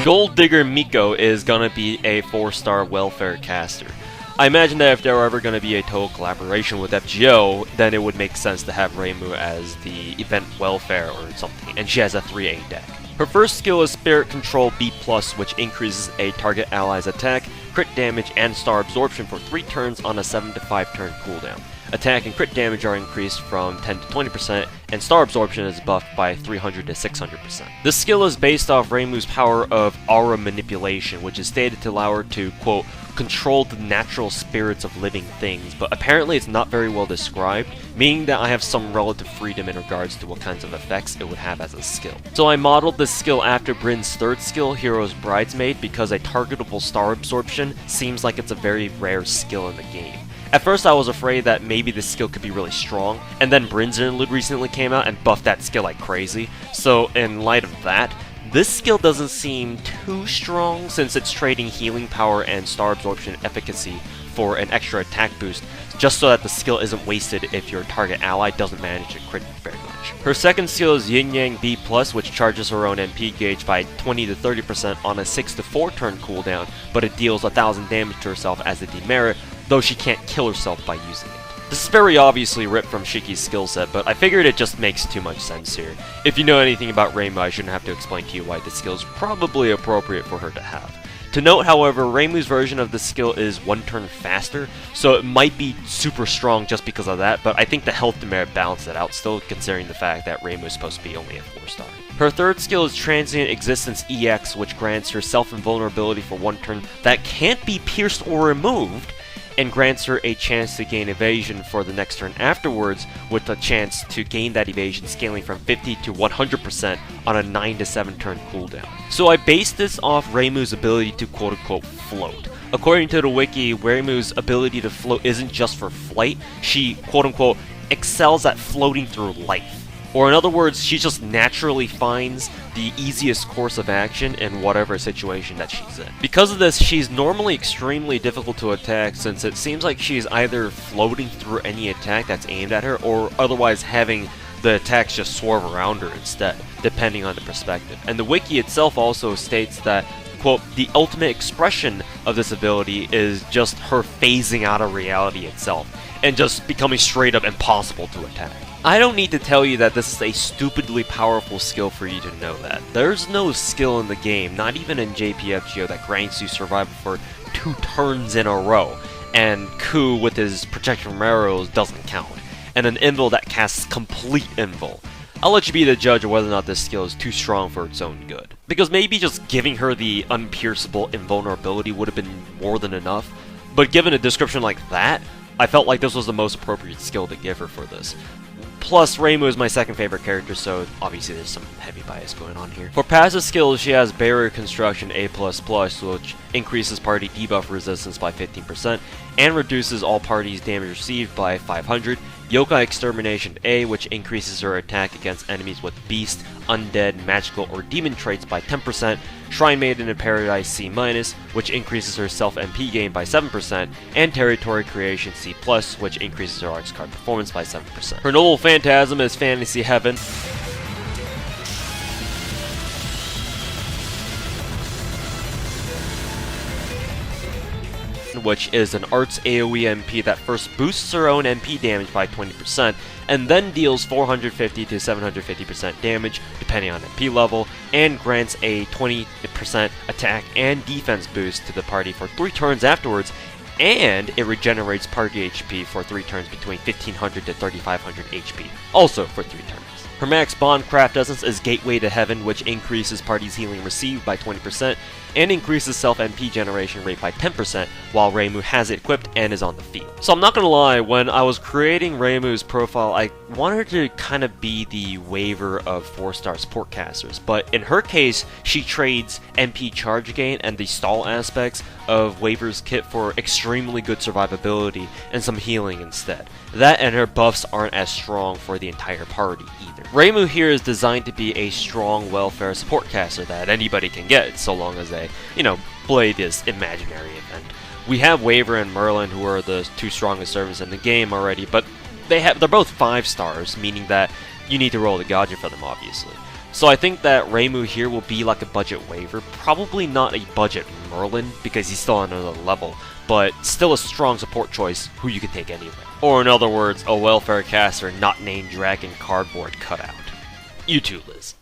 Gold Digger Miko is gonna be a 4-star welfare caster. I imagine that if there were ever going to be a total collaboration with FGO, then it would make sense to have REIMU as the event welfare or something, and she has a 3A deck. Her first skill is Spirit Control B+, which increases a target ally's attack, crit damage, and star absorption for 3 turns on a 7 to 5 turn cooldown. Attack and crit damage are increased from 10 to 20%, and star absorption is buffed by 300 to 600%. This skill is based off REIMU's power of aura manipulation, which is stated to allow her to, quote, control the natural spirits of living things, but apparently it's not very well described, meaning that I have some relative freedom in regards to what kinds of effects it would have as a skill. So I modeled this skill after Bryn's third skill, Hero's Bridesmaid, because a targetable star absorption seems like it's a very rare skill in the game. At first I was afraid that maybe this skill could be really strong, and then Bryn's interlude recently came out and buffed that skill like crazy, so in light of that, this skill doesn't seem too strong since it's trading healing power and star absorption efficacy for an extra attack boost, just so that the skill isn't wasted if your target ally doesn't manage to crit very much. Her second skill is Yin Yang B+, which charges her own MP gauge by 20 to 30% on a 6 to 4 turn cooldown, but it deals 1000 damage to herself as a demerit, though she can't kill herself by using it. This is very obviously ripped from Shiki's skill set, but I figured it just makes too much sense here. If you know anything about REIMU, I shouldn't have to explain to you why this skill is probably appropriate for her to have. To note, however, REIMU's version of this skill is 1 turn faster, so it might be super strong just because of that, but I think the health demerit balances it out still, considering the fact that REIMU is supposed to be only a 4-star. Her third skill is Transient Existence EX, which grants her self-invulnerability for 1 turn that can't be pierced or removed, and grants her a chance to gain evasion for the next turn afterwards, with a chance to gain that evasion scaling from 50 to 100% on a 9 to 7 turn cooldown. So I based this off REIMU's ability to quote-unquote float. According to the wiki, REIMU's ability to float isn't just for flight, she quote-unquote excels at floating through life. Or in other words, she just naturally finds the easiest course of action in whatever situation that she's in. Because of this, she's normally extremely difficult to attack since it seems like she's either floating through any attack that's aimed at her or otherwise having the attacks just swerve around her instead, depending on the perspective. And the wiki itself also states that, quote, the ultimate expression of this ability is just her phasing out of reality itself and just becoming straight up impossible to attack. I don't need to tell you that this is a stupidly powerful skill for you to know that. There's no skill in the game, not even in JPFGO, that grants you survival for 2 turns in a row, and Ku with his protection from arrows doesn't count, and an invul that casts complete invul. I'll let you be the judge of whether or not this skill is too strong for its own good. Because maybe just giving her the unpierceable invulnerability would have been more than enough, but given a description like that, I felt like this was the most appropriate skill to give her for this. Plus, REIMU is my second favorite character, so obviously there's some heavy bias going on here. For passive skills, she has Barrier Construction A++, which increases party debuff resistance by 15% and reduces all parties' damage received by 500. Yokai Extermination A, which increases her attack against enemies with beast, undead, magical, or demon traits by 10%. Shrine Maiden in Paradise C-, which increases her self-MP gain by 7%, and Territory Creation C+, which increases her arts card performance by 7%. Her Noble Phantasm is Fantasy Heaven, which is an arts AoE MP that first boosts her own MP damage by 20%, and then deals 450 to 750% damage, depending on MP level, and grants a 20% attack and defense boost to the party for 3 turns afterwards, and it regenerates party HP for 3 turns between 1500 to 3500 HP, also for 3 turns. Her max Bondcraft Essence is Gateway to Heaven, which increases party's healing received by 20% and increases self-MP generation rate by 10% while REIMU has it equipped and is on the field. So I'm not gonna lie, when I was creating REIMU's profile, I wanted her to kind of be the waiver of 4-star support casters, but in her case, she trades MP charge gain and the stall aspects of Waiver's kit for extremely good survivability and some healing instead. That and her buffs aren't as strong for the entire party either. REIMU here is designed to be a strong welfare support caster that anybody can get, so long as they, play this imaginary event. We have Waver and Merlin, who are the 2 strongest servants in the game already, but they're both 5 stars, meaning that you need to roll the gacha for them, obviously. So I think that REIMU here will be like a budget waiver, probably not a budget Merlin, because he's still on another level, but still a strong support choice who you can take anyway. Or in other words, a welfare caster not named Dragon Cardboard Cutout. You too, Liz.